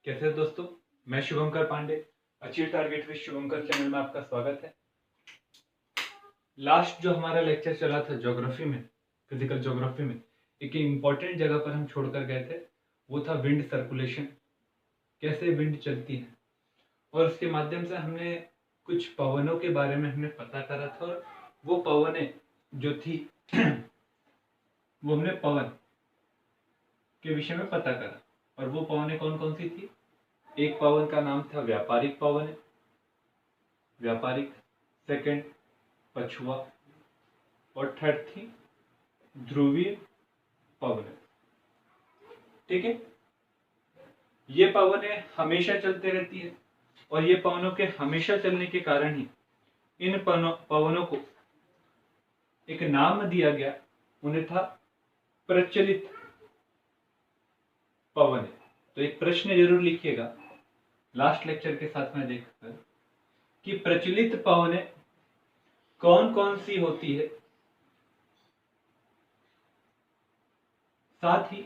कैसे हो दोस्तों। मैं Shubhankar Pandey, achieve target with Shubhankar channel में आपका स्वागत है। लास्ट जो हमारा लेक्चर चला था ज्योग्राफी में, फिजिकल ज्योग्राफी में, एक इम्पॉर्टेंट जगह पर हम छोड़कर गए थे। वो था विंड सर्कुलेशन, कैसे विंड चलती है। और उसके माध्यम से हमने कुछ पवनों के बारे में हमने पता करा था। और वो पवनें जो थी वो हमने पवन के विषय में पता करा। और वो पवनें कौन कौन सी थी? एक पवन का नाम था व्यापारिक पवन, व्यापारिक। सेकंड पछुआ, और थर्ड थी ध्रुवीय पवन। ठीक है, ये पवनें हमेशा चलते रहती है। और ये पवनों के हमेशा चलने के कारण ही इन पवनों को एक नाम दिया गया। उन्हें था प्रचलित पवन। तो एक प्रश्न जरूर लिखिएगा लास्ट लेक्चर के साथ में देखकर कि प्रचलित पवनें कौन कौन सी होती है, साथ ही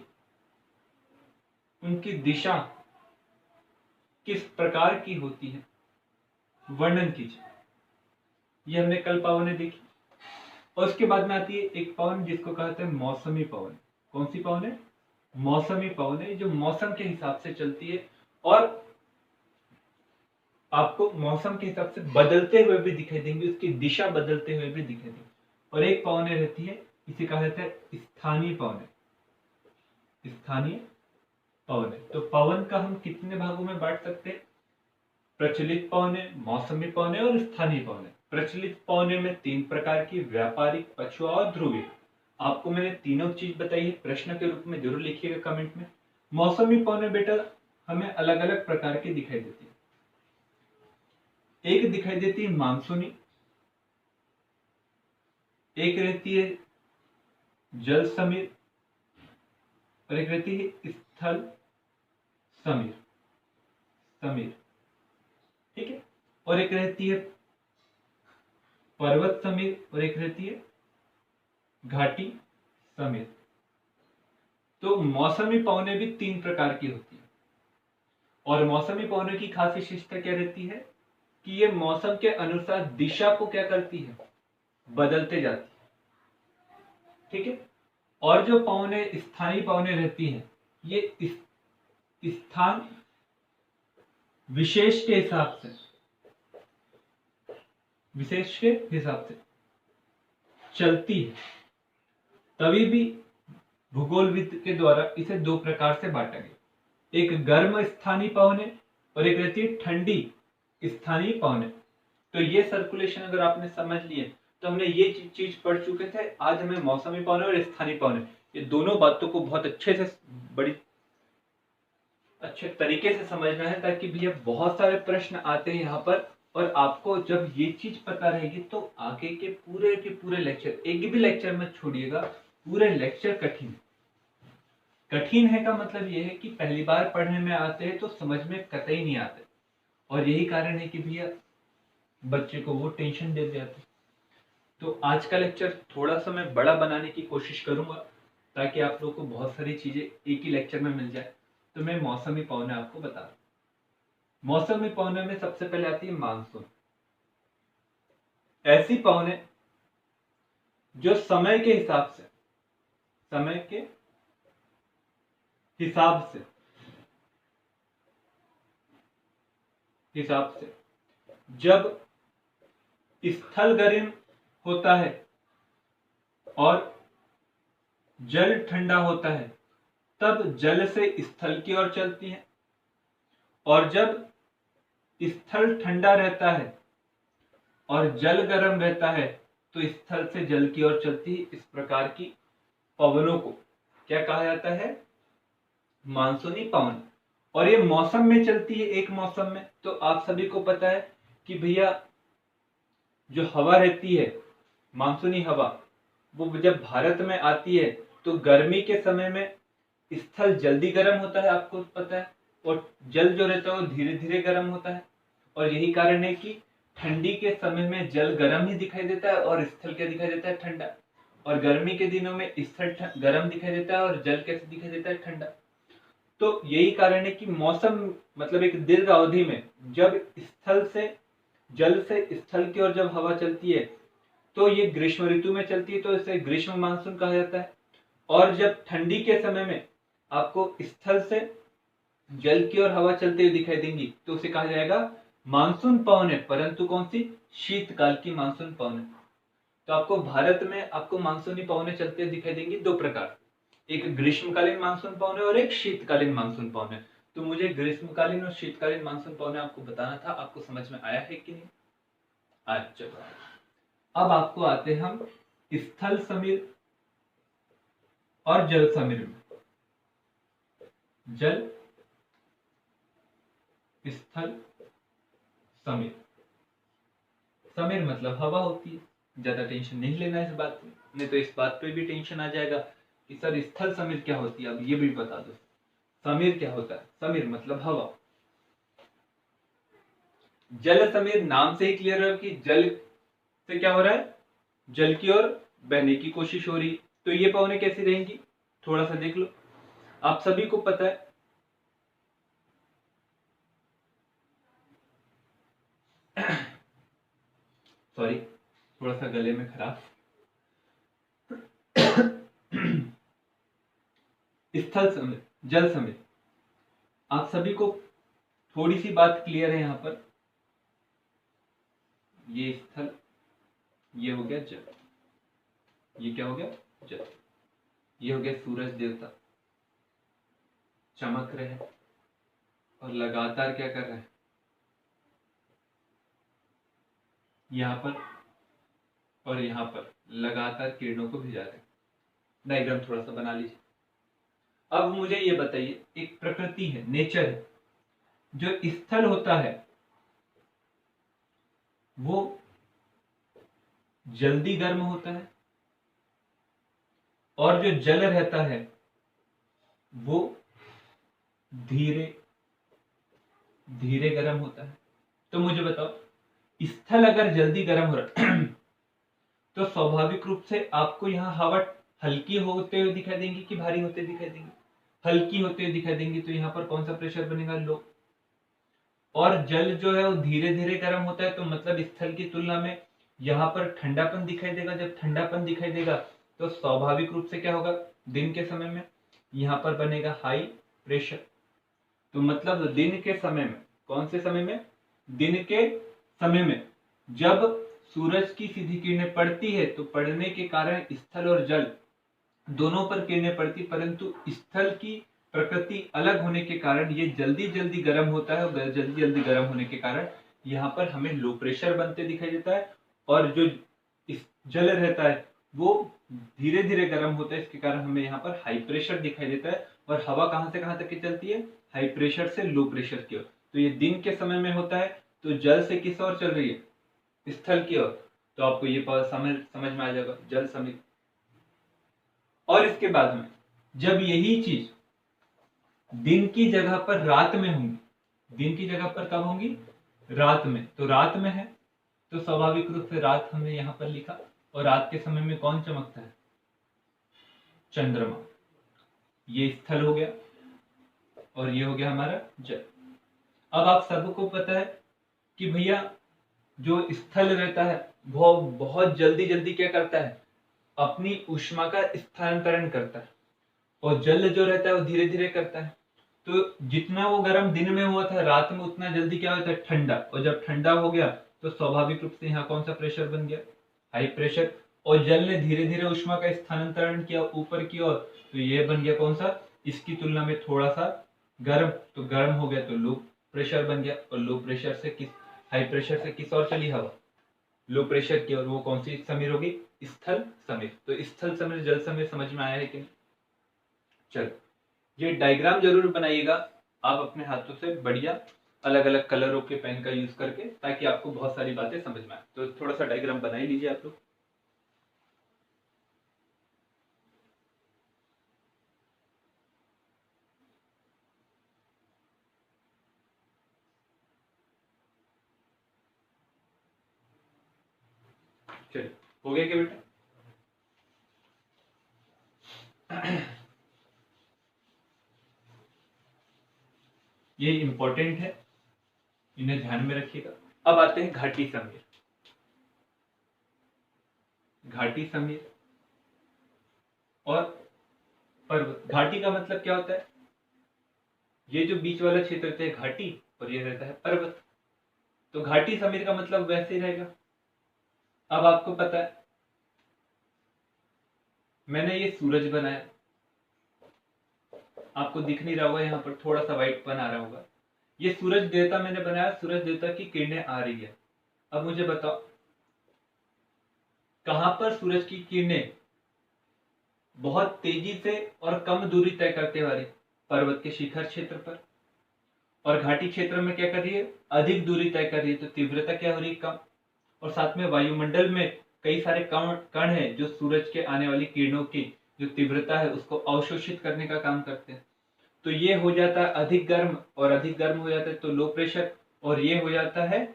उनकी दिशा किस प्रकार की होती है, वर्णन कीजिए। ये हमने कल पवनें देखी। और उसके बाद में आती है एक पवन जिसको कहते हैं मौसमी पवन। कौन सी पवन है? मौसमी पवन है, जो मौसम के हिसाब से चलती है और आपको मौसम के हिसाब से बदलते हुए भी दिखाई देंगे, उसकी दिशा बदलते हुए भी दिखाई देंगे। और एक पवन रहती है, इसे कहा जाता है स्थानीय पवन। स्थानीय पवन। तो पवन का हम कितने भागों में बांट सकते हैं? प्रचलित पवनें, मौसमी पवनें और स्थानीय पवनें। प्रचलित पवनें में तीन प्रकार की, व्यापारिक, पछुआ और ध्रुवीय। आपको मैंने तीनों चीज बताई है, प्रश्न के रूप में जरूर लिखिएगा कमेंट में। मौसमी पवनें बेटा हमें अलग अलग प्रकार की दिखाई देती है। एक दिखाई देती है मानसूनी, एक रहती है जल समीर, और एक रहती है स्थल समीर। समीर, ठीक है। और एक रहती है पर्वत समीर, और एक रहती है घाटी समीर। तो मौसमी पवनें भी तीन प्रकार की होती है। और मौसमी पवनों की खास विशेषता क्या रहती है कि ये मौसम के अनुसार दिशा को क्या करती है? बदलते जाती है। ठीक है। और जो पवनें स्थानीय पवनें रहती हैं, ये स्थान विशेष के हिसाब से चलती है। तभी भी भूगोलविद के द्वारा इसे दो प्रकार से बांटा गया। एक गर्म स्थानीय पवनें और एक रहती है ठंडी स्थानीय पवनें। तो ये सर्कुलेशन अगर आपने समझ लिए तो हमने ये चीज पढ़ चुके थे। आज हमें मौसमी पवनें और स्थानीय पवनें, ये दोनों बातों को बहुत अच्छे से, बड़ी अच्छे तरीके से समझना है, ताकि भैया बहुत सारे प्रश्न आते हैं यहाँ पर। और आपको जब ये चीज पता रहेगी तो आगे के पूरे लेक्चर, एक भी लेक्चर मत छोड़िएगा, पूरे लेक्चर कठिन। कठिन है का मतलब ये है कि पहली बार पढ़ने में आते हैं तो समझ में कतई नहीं आते। और यही कारण है कि भैया बच्चे को वो टेंशन दे जाते। तो आज का लेक्चर थोड़ा सा मैं बड़ा बनाने की कोशिश करूंगा, ताकि आप लोग को बहुत सारी चीजें एक ही लेक्चर में मिल जाए। तो मैं मौसमी पवनें आपको बता रहा हूं। मौसमी पवनें में सबसे पहले आती है मानसून। ऐसी पवनें जो समय के हिसाब से जब स्थल गर्म होता है और जल ठंडा होता है, तब जल से स्थल की ओर चलती है। और जब स्थल ठंडा रहता है और जल गर्म रहता है तो स्थल से जल की ओर चलती है। इस प्रकार की पवनों को क्या कहा जाता है? मानसूनी पवन। और ये मौसम में चलती है, एक मौसम में। तो आप सभी को पता है कि भैया जो हवा रहती है, मानसूनी हवा, वो जब भारत में आती है तो गर्मी के समय में स्थल जल्दी गर्म होता है, आपको पता है। और जल जो रहता है वो धीरे धीरे गर्म होता है। और यही कारण है कि ठंडी के समय में जल गर्म ही दिखाई देता है और स्थल क्या दिखाई देता है? ठंडा। और गर्मी के दिनों में स्थल गर्म दिखाई देता है और जल कैसे दिखाई देता है? ठंडा। तो यही कारण है कि मौसम मतलब एक दीर्घ अवधि में जब जल से स्थल की ओर जब हवा चलती है तो ये ग्रीष्म ऋतु में चलती है, तो इसे ग्रीष्म मानसून कहा जाता है। और जब ठंडी के समय में आपको स्थल से जल की ओर हवा चलते हुए दिखाई देंगी तो उसे कहा जाएगा मानसून पवन है, परंतु कौन सी? शीतकाल की मानसून पवन। तो आपको भारत में आपको मानसूनी पवनें चलते दिखाई देंगी दो प्रकार, एक ग्रीष्मकालीन मानसून पवन है और एक शीतकालीन मानसून पवन है। तो मुझे ग्रीष्मकालीन और शीतकालीन मानसून पवन आपको बताना था, आपको समझ में आया है कि नहीं? अच्छा, अब आपको आते हम स्थल समीर और जल समीर में। जल स्थल समीर, समीर मतलब हवा होती है। ज्यादा टेंशन नहीं लेना इस बात में, नहीं तो इस बात पे भी टेंशन आ जाएगा कि सर स्थल समीर क्या होती है, अब ये भी बता दो। समीर क्या होता है? समीर मतलब हवा। जल समीर नाम से ही क्लियर है कि जल से क्या हो रहा है? जल की ओर बहने की कोशिश हो रही है। तो ये पवनें कैसी रहेंगी थोड़ा सा देख लो। आप सभी को पता है सॉरी, थोड़ा सा गले में खराश। स्थल समीर, जल समीर, आप सभी को थोड़ी सी बात क्लियर है यहां पर। ये स्थल, ये हो गया जल, ये क्या हो गया? जल। ये हो गया सूरज देवता, चमक रहे हैं और लगातार क्या कर रहे हैं? यहां पर और यहां पर लगातार किरणों को भिजा रहे हैं। डायग्राम थोड़ा सा बना लीजिए। अब मुझे ये बताइए, एक प्रकृति है, नेचर है, जो स्थल होता है वो जल्दी गर्म होता है और जो जल रहता है वो धीरे धीरे गर्म होता है। तो मुझे बताओ, स्थल अगर जल्दी गर्म हो रहा तो स्वाभाविक रूप से आपको यहाँ हवा हल्की होते हुए दिखाई देंगी कि भारी होते दिखाई देंगी? हल्की होते हुए दिखाई देंगी। तो यहाँ पर कौन सा प्रेशर बनेगा? लो। और जल जो है वो धीरे धीरे गर्म होता है, तो मतलब स्थल की तुलना में यहाँ पर ठंडापन दिखाई देगा। जब ठंडापन दिखाई देगा तो स्वाभाविक रूप से क्या होगा? दिन के समय में यहाँ पर बनेगा हाई प्रेशर। तो मतलब दिन के समय में, कौन से समय में? दिन के समय में जब सूरज की सीधी किरणें पड़ती है तो पड़ने के कारण स्थल और जल दोनों पर किरणें पड़ती, परंतु स्थल की प्रकृति अलग होने के कारण ये जल्दी जल्दी गर्म होता है और जल्दी जल्दी गर्म होने के कारण यहाँ पर हमें लो प्रेशर बनते दिखाई देता है। और जो जल रहता है वो धीरे धीरे गर्म होता है, इसके कारण हमें यहाँ पर हाई प्रेशर दिखाई देता है। और हवा कहाँ से कहाँ तक की चलती है? हाई प्रेशर से लो प्रेशर की ओर। तो ये दिन के समय में होता है। तो जल से किस ओर चल रही है? स्थल की ओर। तो आपको ये समझ में आ जाएगा, जल समीप। और इसके बाद में जब यही चीज दिन की जगह पर रात में होंगी, दिन की जगह पर कब होंगी? रात में। तो रात में है तो स्वाभाविक रूप से रात हमने यहां पर लिखा। और रात के समय में कौन चमकता है? चंद्रमा। ये स्थल हो गया और ये हो गया हमारा जल। अब आप सबको पता है कि भैया जो स्थल रहता है वो बहुत जल्दी जल्दी क्या करता है? अपनी ऊष्मा का स्थानांतरण करता है। और जल जो रहता है वो धीरे धीरे करता है। तो जितना वो गर्म दिन में हुआ था, रात में उतना जल्दी क्या होता है? ठंडा। और जब ठंडा हो गया तो स्वाभाविक रूप से यहाँ कौन सा प्रेशर बन गया? High pressure. और जल ने धीरे धीरे ऊष्मा का स्थानांतरण किया ऊपर की ओर, तो ये बन गया कौन सा? इसकी तुलना में थोड़ा सा गर्म। तो गर्म हो गया तो लो प्रेशर बन गया। और लो प्रेशर से किस, हाई प्रेशर से किस ओर चली हवा? लो प्रेशर की ओर। वो कौन सी समीर होगी? स्थल समीर। तो स्थल समीर जल समीर समझ में आया है कि नहीं? चलो, ये डायग्राम जरूर बनाइएगा आप अपने हाथों से, बढ़िया अलग अलग कलरों के पेन का यूज करके, ताकि आपको बहुत सारी बातें समझ में आए। तो थोड़ा सा डायग्राम बना ही लीजिए आप लोग। चलिए, हो गया क्या बेटा? ये इंपॉर्टेंट है, इन्हें ध्यान में रखिएगा। अब आते हैं घाटी समीर। घाटी समीर और पर्वत। घाटी का मतलब क्या होता है? ये जो बीच वाला क्षेत्र रहता है घाटी, और ये रहता है पर्वत। तो घाटी समीर का मतलब वैसे ही रहेगा। अब आपको पता है, मैंने ये सूरज बनाया, आपको दिख नहीं रहा होगा, यहाँ पर थोड़ा सा व्हाइट पन आ रहा होगा। ये सूरज देवता मैंने बनाया, सूरज देवता की किरणें आ रही है। अब मुझे बताओ कहां पर सूरज की किरणें बहुत तेजी से और कम दूरी तय करते वाली? पर्वत के शिखर क्षेत्र पर। और घाटी क्षेत्र में क्या कर रही है? अधिक दूरी तय कर रही है, तो तीव्रता क्या हो रही है? कम। और साथ में वायुमंडल में कई सारे कण हैं जो सूरज के आने वाली किरणों की जो तीव्रता है उसको अवशोषित करने का काम करते हैं। तो ये हो जाता है अधिक गर्म, और अधिक गर्म हो जाता है तो लो प्रेशर, और ये हो जाता है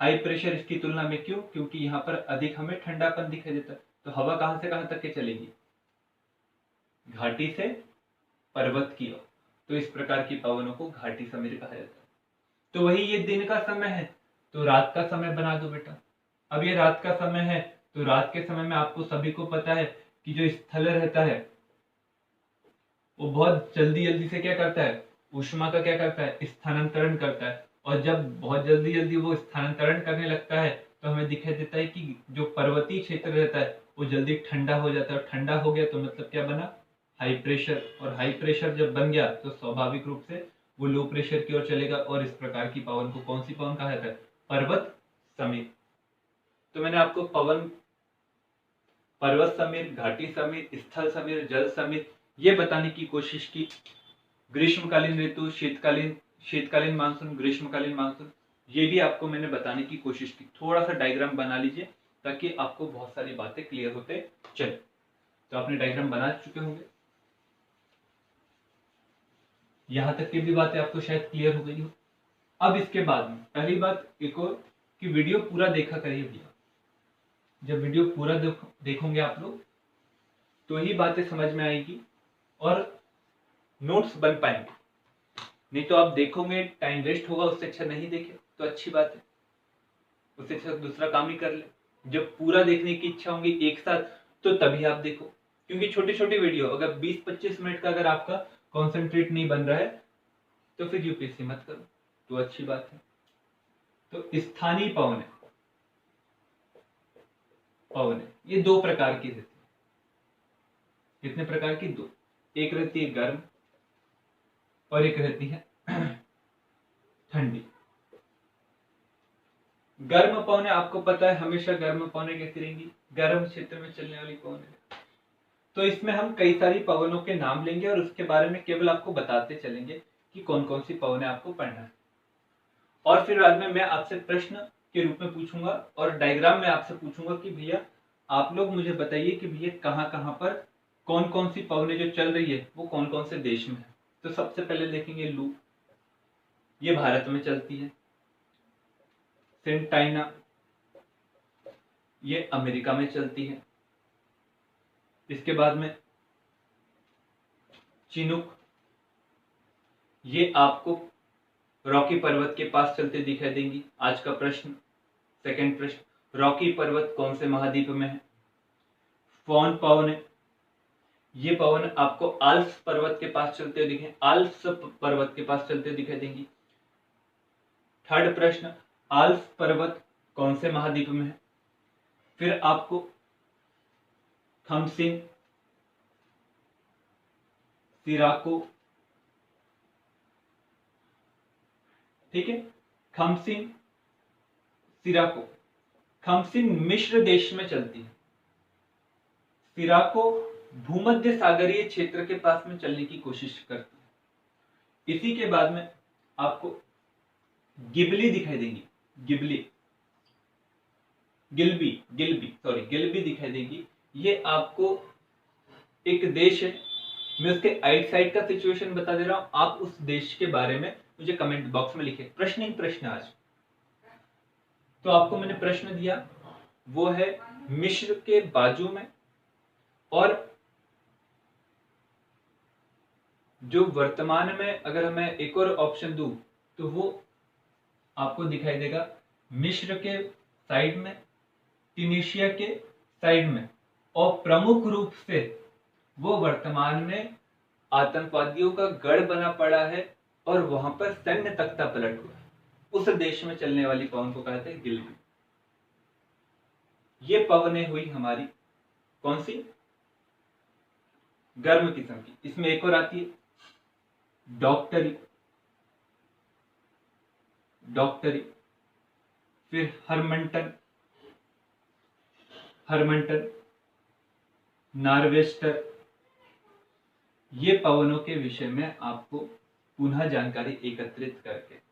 हाई प्रेशर इसकी तुलना में। क्यों? क्योंकि यहाँ पर अधिक हमें ठंडापन दिखाई देता है। तो हवा कहां से कहां तक के चलेगी? घाटी से पर्वत की ओर। तो इस प्रकार की पवनों को घाटी समीर कहा जाता है। तो वही ये दिन का समय है, तो रात का समय बना दो बेटा। अब ये रात का समय है, तो रात के समय में आपको सभी को पता है कि जो स्थल रहता है वो बहुत जल्दी जल्दी से क्या करता है? ऊष्मा का क्या करता है? स्थानांतरण करता है। और जब बहुत जल्दी जल्दी वो स्थानांतरण करने लगता है तो हमें दिखाई देता है कि जो पर्वतीय क्षेत्र रहता है वो जल्दी ठंडा हो जाता है। और ठंडा हो गया तो मतलब क्या बना? High pressure. और हाई प्रेशर जब बन गया तो स्वाभाविक रूप से वो लो प्रेशर की ओर चलेगा, और इस प्रकार की पवन को कौन सी पवन कहा जाता है? पर्वत समीर। तो मैंने आपको पवन, पर्वत समीर, घाटी समीर, स्थल समीर, जल समीर ये बताने की कोशिश की। ग्रीष्मकालीन ऋतु, शीतकालीन मानसून, ग्रीष्मकालीन मानसून, ये भी आपको मैंने बताने की कोशिश की। थोड़ा सा डायग्राम बना लीजिए ताकि आपको बहुत सारी बातें क्लियर होते चले। तो आपने डायग्राम बना चुके होंगे, यहां तक की भी बातें आपको शायद क्लियर हो गई हो। अब इसके बाद में पहली बात एक और कि वीडियो पूरा देखा करिए भैया। जब वीडियो पूरा देखोगे आप लोग तो ही बातें समझ में आएगी और नोट्स बन पाएंगे। नहीं तो आप देखोगे टाइम वेस्ट होगा, उससे अच्छा नहीं देखे तो अच्छी बात है, उससे अच्छा दूसरा काम ही कर ले। जब पूरा देखने की इच्छा होगी एक साथ तो तभी आप देखो, क्योंकि छोटी छोटी वीडियो अगर 20-25 मिनट का अगर आपका कॉन्सेंट्रेट नहीं बन रहा है तो फिर यूपीएससी मत करो, तो अच्छी बात है। तो स्थानीय पवन है, ये दो प्रकार की रहती है। कितने प्रकार की? दो। एक रहती है गर्म और एक रहती है ठंडी। गर्म पवनें आपको पता है हमेशा गर्म पवनें कैसी रहेंगी? गर्म क्षेत्र में चलने वाली पवनें। तो इसमें हम कई सारी पवनों के नाम लेंगे और उसके बारे में केवल आपको बताते चलेंगे कि कौन कौन सी पवनें आपको पढ़ना है। और फिर बाद में मैं आपसे प्रश्न के रूप में पूछूंगा और डायग्राम में आपसे पूछूंगा कि भैया आप लोग मुझे बताइए कि भैया कहाँ कहाँ पर कौन कौन सी पवनें जो चल रही है वो कौन कौन से देश में है। तो सबसे पहले देखेंगे लू, ये भारत में चलती है। सेंटाइना, ये अमेरिका में चलती है। इसके बाद में चिनुक, ये आपको रॉकी पर्वत के पास चलते दिखाई देंगी। आज का प्रश्न, सेकंड प्रश्न, रॉकी पर्वत कौन से महाद्वीप में है? फॉन पवन है, ये पवन आपको आल्प्स पर्वत के पास चलते दिखे, आल्प्स पर्वत के पास चलते दिखाई देंगी। थर्ड प्रश्न, आल्प्स पर्वत कौन से महाद्वीप में है? फिर आपको थम्सिन, सिराको, ठीक है, खमसिन, सिराको। खमसिन मिस्र देश में चलती है, सिराको भूमध्य सागरीय क्षेत्र के पास में चलने की कोशिश करती है। इसी के बाद में आपको गिबली दिखाई देंगी, गिल्बी दिखाई देगी। ये आपको एक देश है, मैं उसके आइट साइड का सिचुएशन बता दे रहा हूं, आप उस देश के बारे में मुझे कमेंट बॉक्स में लिखे। प्रश्न ही प्रश्न आज। तो आपको मैंने प्रश्न दिया वो है मिस्र के बाजू में और जो वर्तमान में अगर मैं एक और ऑप्शन दूं तो वो आपको दिखाई देगा मिस्र के साइड में, ट्यूनीशिया के साइड में, और प्रमुख रूप से वो वर्तमान में आतंकवादियों का गढ़ बना पड़ा है और वहां पर सैन्य तख्ता पलट हुआ है। उस देश में चलने वाली पवन को कहते हैं गिलगित। ये पवनें हुई हमारी कौन सी, गर्म किस्म की। इसमें एक और आती है डॉक्टरी, डॉक्टरी, फिर हरमंटन, हरमंटन, नार्वेस्टर। ये पवनों के विषय में आपको पुनः जानकारी एकत्रित करके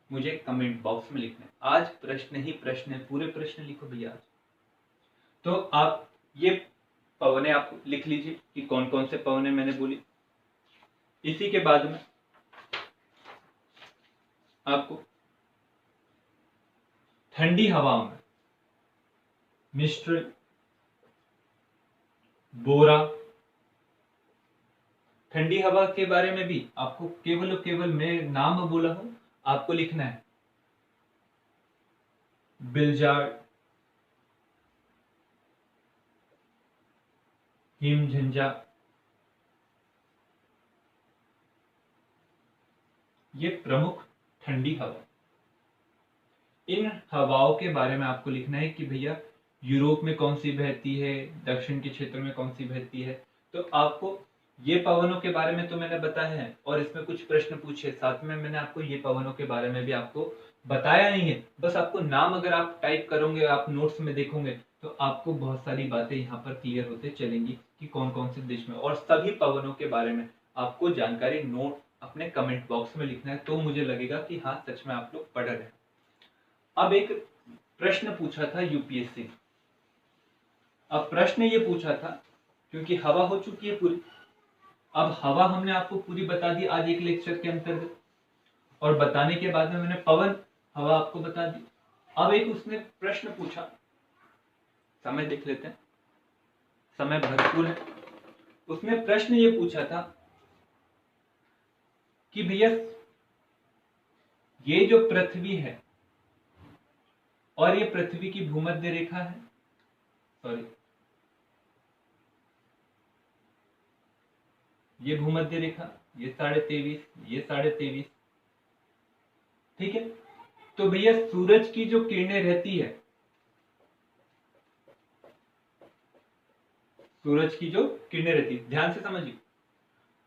मुझे कमेंट बॉक्स में लिखना है। आज प्रश्न ही प्रश्न है, पूरे प्रश्न लिखो भैया आज। तो आप ये पवनें आप लिख लीजिए कि कौन कौन से पवनें मैंने बोली। इसी के बाद में आपको ठंडी हवाओं में मिस्ट्रल, बोरा, ठंडी हवा के बारे में भी आपको केवल और केवल मैं नाम बोला हूं, आपको लिखना है बिलजार्ड, हिमझंझा। ये प्रमुख ठंडी हवा। इन हवाओं के बारे में आपको लिखना है कि भैया यूरोप में कौन सी बहती है, दक्षिण के क्षेत्र में कौन सी बहती है। तो आपको ये पवनों के बारे में तो मैंने बताया है और इसमें कुछ प्रश्न पूछे, साथ में मैंने आपको ये पवनों के बारे में भी आपको बताया नहीं है। बस आपको नाम अगर आप टाइप करोगे, आप नोट्स में देखोगे तो आपको बहुत सारी बातें यहाँ पर क्लियर होते चलेंगी कि कौन कौन से देश में, और सभी पवनों के बारे में आपको जानकारी नोट अपने कमेंट बॉक्स में लिखना है, तो मुझे लगेगा कि हाँ सच में आप लोग पढ़ रहे हैं। अब एक प्रश्न पूछा था यूपीएससी ने। अब प्रश्न ये पूछा था, क्योंकि हवा हो चुकी है पूरी, अब हवा हमने आपको पूरी बता दी आज एक लेक्चर के अंतर्गत, और बताने के बाद में मैंने पवन हवा आपको बता दी। अब एक उसने प्रश्न पूछा, समय देख लेते हैं, समय भरपूर है। उसने प्रश्न ये पूछा था कि भैया ये जो पृथ्वी है और ये पृथ्वी की भूमध्य रेखा है, सॉरी ये भूमध्य रेखा, ये 23.5, ये 23.5, ठीक है। तो भैया सूरज की जो किरणें रहती है, सूरज की जो किरणें रहती है, ध्यान से समझिए,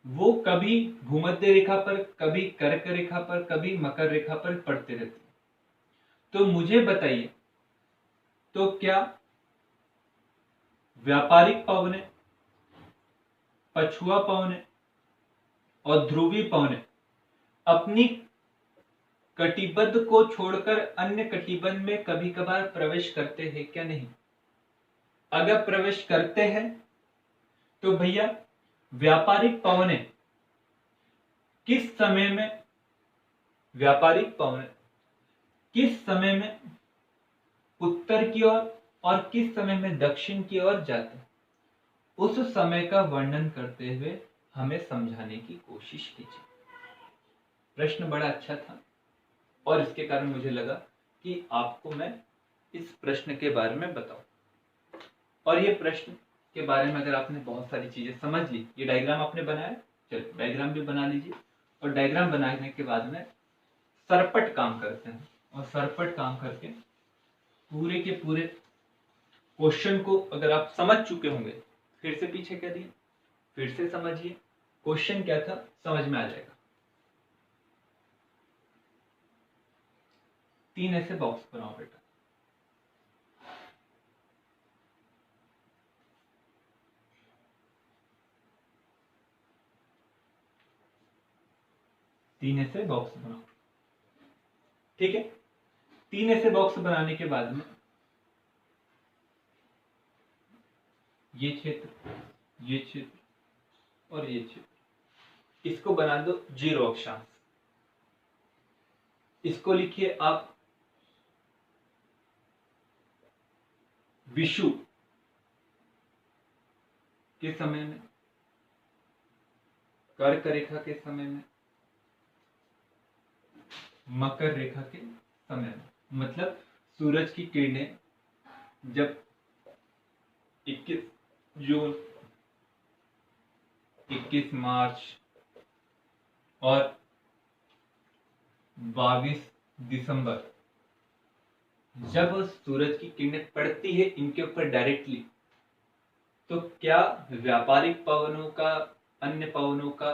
वो कभी भूमध्य रेखा पर, कभी कर्क रेखा पर, कभी मकर रेखा पर पड़ते रहती है। तो मुझे बताइए, तो क्या व्यापारिक पवनें, पछुआ पवनें और ध्रुवी पवनें अपनी कटिबद्ध को छोड़कर अन्य कटिबंध में कभी कभार प्रवेश करते हैं क्या नहीं? अगर प्रवेश करते हैं तो भैया व्यापारिक पवनें किस समय में, व्यापारिक पवनें किस समय में उत्तर की ओर और किस समय में दक्षिण की ओर जाते हैं, उस समय का वर्णन करते हुए हमें समझाने की कोशिश कीजिए। प्रश्न बड़ा अच्छा था और इसके कारण मुझे लगा कि आपको मैं इस प्रश्न के बारे में बताऊं। और ये प्रश्न के बारे में अगर आपने बहुत सारी चीजें समझ ली, ये डायग्राम आपने बनाया, चलो डायग्राम भी बना लीजिए। और डायग्राम बनाने के बाद में सरपट काम करते हैं, और सरपट काम करके पूरे के पूरे क्वेश्चन को अगर आप समझ चुके होंगे, फिर से पीछे कर दिए, फिर से समझिए क्वेश्चन क्या था, समझ में आ जाएगा। 3 ऐसे बॉक्स बनाओ बेटा, तीन ऐसे बॉक्स बनाओ, ठीक है। 3 ऐसे बॉक्स बनाने के बाद में ये क्षेत्र, ये क्षेत्र और ये क्षेत्र, इसको बना दो 0 अक्षांश। इसको लिखिए आप विषु के समय में, कर्क रेखा के समय में, मकर रेखा के समय में, मतलब सूरज की किरणें जब 21 जून, 21 मार्च और 22 दिसंबर जब सूरज की किरणें पड़ती है इनके ऊपर डायरेक्टली, तो क्या व्यापारिक पवनों का, अन्य पवनों का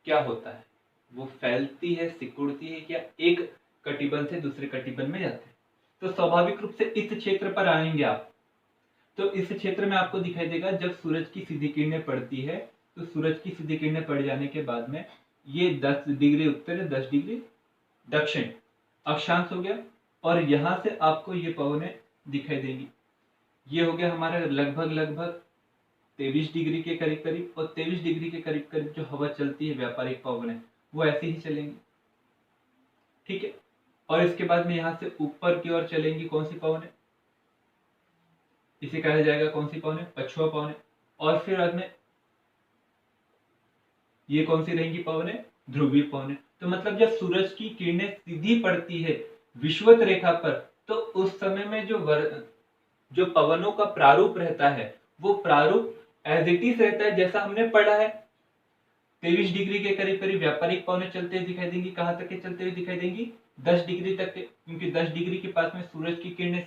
क्या होता है? वो फैलती है, सिकुड़ती है, क्या एक कटिबंध से दूसरे कटिबंध में जाते हैं? तो स्वाभाविक रूप से इस क्षेत्र पर आएंगे आप, तो इस क्षेत्र में आपको दिखाई देगा जब सूरज की सीधी किरणें पड़ती है, तो सूरज की सीधी किरणें पड़ जाने के बाद में ये 10 डिग्री उत्तर, 10 डिग्री दक्षिण अक्षांश हो गया, और यहां से आपको ये पवनें दिखाई देंगी। ये हो गया हमारा लगभग 23 डिग्री के करीब करीब, और 23 डिग्री के करीब करीब जो हवा चलती है व्यापारिक पवनें, वो ऐसे ही चलेंगी, ठीक है। और इसके बाद में यहां से ऊपर की ओर चलेंगी कौन सी पवनें? इसे कहा जाएगा कौन सी पवनें? पछुआ पवनें। और फिर बाद में ये कौन सी रहेंगी पवनें? ध्रुवीय पवनें। तो मतलब जब सूरज की किरणें सीधी पड़ती है विषुवत रेखा पर, तो उस समय में जो पवनों का प्रारूप रहता है, वो प्रारूप एज इट इज रहता है जैसा हमने पढ़ा है। 23 डिग्री के करीब करीब व्यापारिक पवनें चलते हुए दिखाई देंगी। कहां तक के चलते हुए दिखाई देंगी? 10 डिग्री तक के, क्योंकि 10 डिग्री के पास में सूरज की किरणें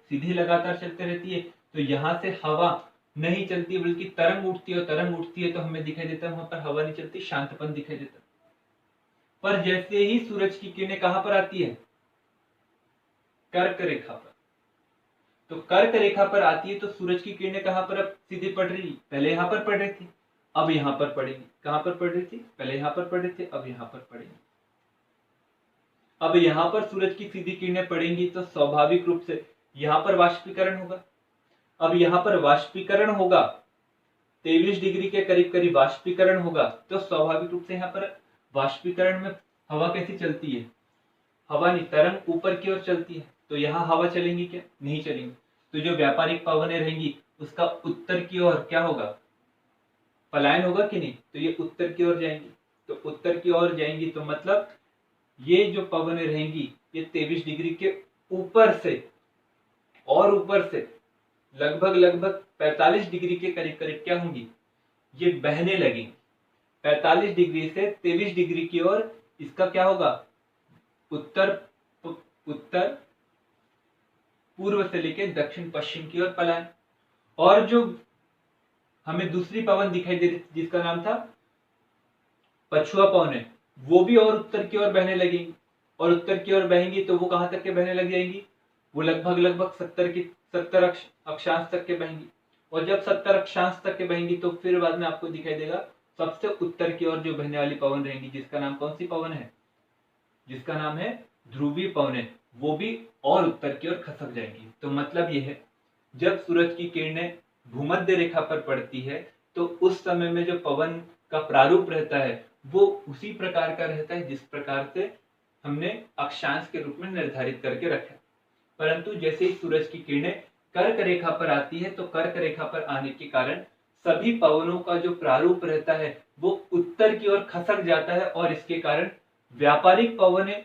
सीधी लगातार चलते रहती है, तो यहां से हवा नहीं चलती बल्कि तरंग उठती है, और तरंग उठती है तो हमें दिखाई देता है वहां पर हवा नहीं चलती, शांतपन दिखाई देता है। पर जैसे ही सूरज की किरणें कहां पर आती है? कर्क रेखा पर। तो कर्क रेखा पर आती है तो सूरज की किरणें कहां पर अब सीधी पड़ रही? पहले यहां पर पड़ रही थी, अब यहां पर पड़ेगी। कहां पर पड़ रही थी? पहले यहां पर पड़ रही थी, अब यहां पर पड़ेगी। अब यहां पर सूरज की सीधी किरणें पड़ेंगी तो स्वाभाविक रूप से यहां पर वाष्पीकरण होगा। अब यहां पर वाष्पीकरण होगा, 23 डिग्री के करीब करीब वाष्पीकरण होगा, तो स्वाभाविक रूप से यहाँ पर वाष्पीकरण में हवा कैसी चलती है? हवा नहीं, तरंग ऊपर की ओर चलती है, तो यहाँ हवा चलेंगी क्या? नहीं चलेंगी। तो जो व्यापारिक पवनें रहेंगी उसका उत्तर की ओर क्या होगा? पलायन होगा कि नहीं? तो ये उत्तर की ओर जाएंगी, तो उत्तर की ओर जाएंगी तो मतलब ये जो पवनें रहेंगी ये 23 डिग्री के ऊपर से और ऊपर से लगभग 45 डिग्री के करीब करीब क्या होंगी? ये बहने लगेंगी। 45 डिग्री से 23 डिग्री की ओर इसका क्या होगा? उत्तर पूर्व से लेकर दक्षिण पश्चिम की ओर पलायन। और जो हमें दूसरी पवन दिखाई दे रही थी जिसका नाम था पछुआ पवन, वो भी और उत्तर की ओर बहने लगेंगी, और उत्तर की ओर बहेंगी तो वो कहां तक के बहने लग जाएंगी? वो लगभग 70 अक्षांश तक के बहेंगी। और जब 70 अक्षांश तक के बहेंगी तो फिर बाद में आपको दिखाई देगा सबसे उत्तर की ओर जो बहने वाली पवन रहेंगी, जिसका नाम कौन सी पवन है? जिसका नाम है ध्रुवीय पवनें, वो भी और उत्तर की ओर खसक जाएंगी। तो मतलब यह है, जब सूरज की किरणें भूमध्य रेखा पर पड़ती है तो उस समय में जो पवन का प्रारूप रहता है वो उसी प्रकार का रहता है जिस प्रकार से हमने अक्षांश के रूप में निर्धारित करके रखा। परंतु जैसे ही सूरज की किरणें कर्क रेखा पर आती है तो कर्क रेखा पर आने के कारण सभी पवनों का जो प्रारूप रहता है वो उत्तर की ओर खसक जाता है, और इसके कारण व्यापारिक पवनें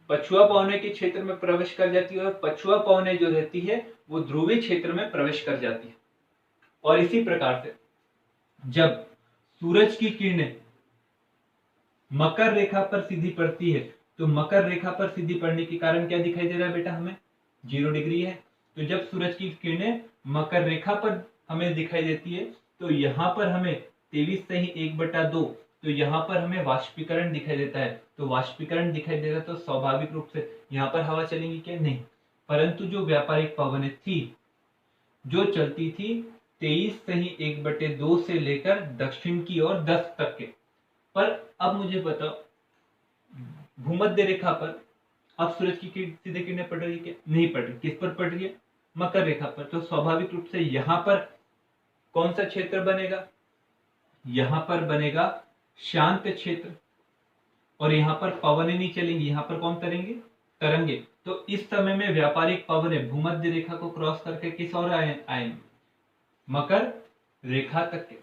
पछुआ पवनें के क्षेत्र में प्रवेश कर जाती है, और पछुआ पवनें जो रहती है वो ध्रुवीय क्षेत्र में प्रवेश कर जाती है। और इसी प्रकार से जब सूरज की किरणें मकर रेखा पर सीधी पड़ती है तो मकर रेखा पर सीधी पड़ने के कारण क्या दिखाई दे रहा है बेटा? हमें 0 डिग्री है। तो जब सूरज की किरणें मकर रेखा पर हमें दिखाई देती है तो यहाँ पर हमें 23 से ही 1/2, तो यहाँ पर हमें वाष्पीकरण दिखाई देता है। तो वाष्पीकरण दिखाई दे रहा तो स्वाभाविक रूप से यहाँ पर हवा चलेगी क्या? नहीं। परंतु जो व्यापारिक पवनें थी जो चलती थी 23 से ही 1/2 से लेकर दक्षिण की ओर 10 तक के। पर अब मुझे बताओ, भूमध्य रेखा पर अब सूरज की सीधे किरणें पड़ रही है क्या? नहीं पड़ रही। किस पर पड़ रही है? मकर रेखा पर। तो स्वाभाविक रूप से यहां पर कौन सा क्षेत्र बनेगा? यहां पर बनेगा शांत क्षेत्र, और यहां पर पवनें नहीं चलेंगी, यहां पर कौन तरेंगे? तरंगे। तो इस समय में व्यापारिक पवनें भूमध्य रेखा को क्रॉस करके किस ओर आएंगी? मकर रेखा तक के।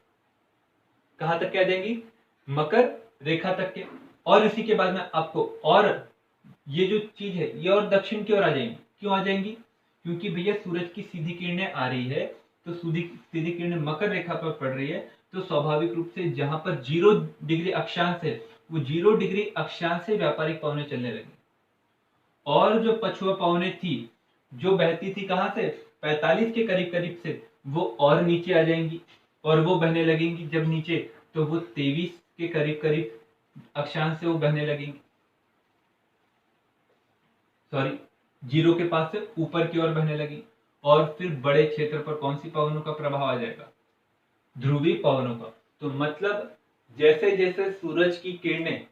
कहां तक क्या जाएंगी? मकर रेखा तक के, और इसी के बाद में आपको और ये जो चीज है ये और दक्षिण की ओर आ जाएंगी। क्यों आ जाएंगी? क्योंकि भैया सूरज की सीधी किरणें आ रही है, तो सीधी सीधी किरणें मकर रेखा पर पड़ रही है, तो स्वाभाविक रूप से जहां पर 0 डिग्री अक्षांश है वो 0 डिग्री अक्षांश से व्यापारिक पवनें चलने लगी। और जो पछुआ पवनें थी जो बहती थी कहां से, 45 के करीब करीब से, वो और नीचे आ जाएंगी, और वो बहने लगेंगी जब नीचे, तो वो 23 के करीब करीब अक्षांश से वो बहने लगेंगी, सॉरी 0 के पास से ऊपर की ओर बहने लगी। और फिर बड़े क्षेत्र पर कौन सी पवनों का प्रभाव आ जाएगा? ध्रुवीय पवनों का। तो मतलब जैसे जैसे सूरज की किरणें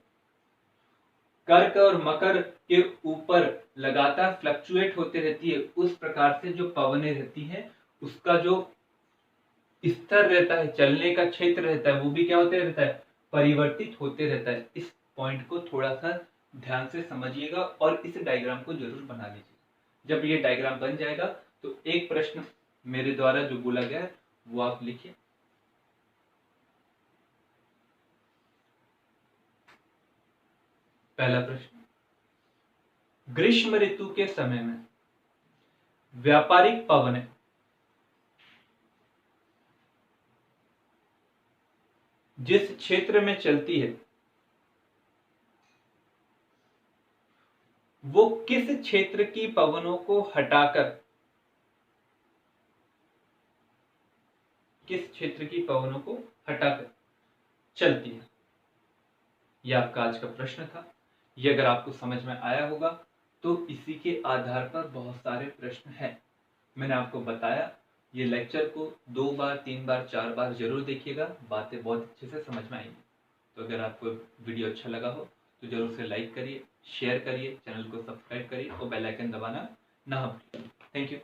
कर्क और मकर के ऊपर लगातार फ्लक्चुएट होते रहती है, उस प्रकार से जो पवनें रहती है उसका जो स्तर रहता है, चलने का क्षेत्र रहता है, वो भी क्या होते रहता है, परिवर्तित होते रहता है। इस पॉइंट को थोड़ा सा ध्यान से समझिएगा और इस डायग्राम को जरूर बना लीजिए। जब ये डायग्राम बन जाएगा तो एक प्रश्न मेरे द्वारा जो बोला गया है वो आप लिखिए। पहला प्रश्न, ग्रीष्म ऋतु के समय में व्यापारिक पवनें जिस क्षेत्र में चलती है वो किस क्षेत्र की पवनों को हटाकर किस क्षेत्र की पवनों को हटाकर चलती है? यह आपका आज का प्रश्न था। ये अगर आपको समझ में आया होगा तो इसी के आधार पर बहुत सारे प्रश्न हैं। मैंने आपको बताया, ये लेक्चर को 2 बार 3 बार 4 बार जरूर देखिएगा, बातें बहुत अच्छे से समझ में आएंगी। तो अगर आपको वीडियो अच्छा लगा हो तो जरूर से लाइक करिए, शेयर करिए, चैनल को सब्सक्राइब करिए और बेल आइकन दबाना ना भूलिए। Thank you.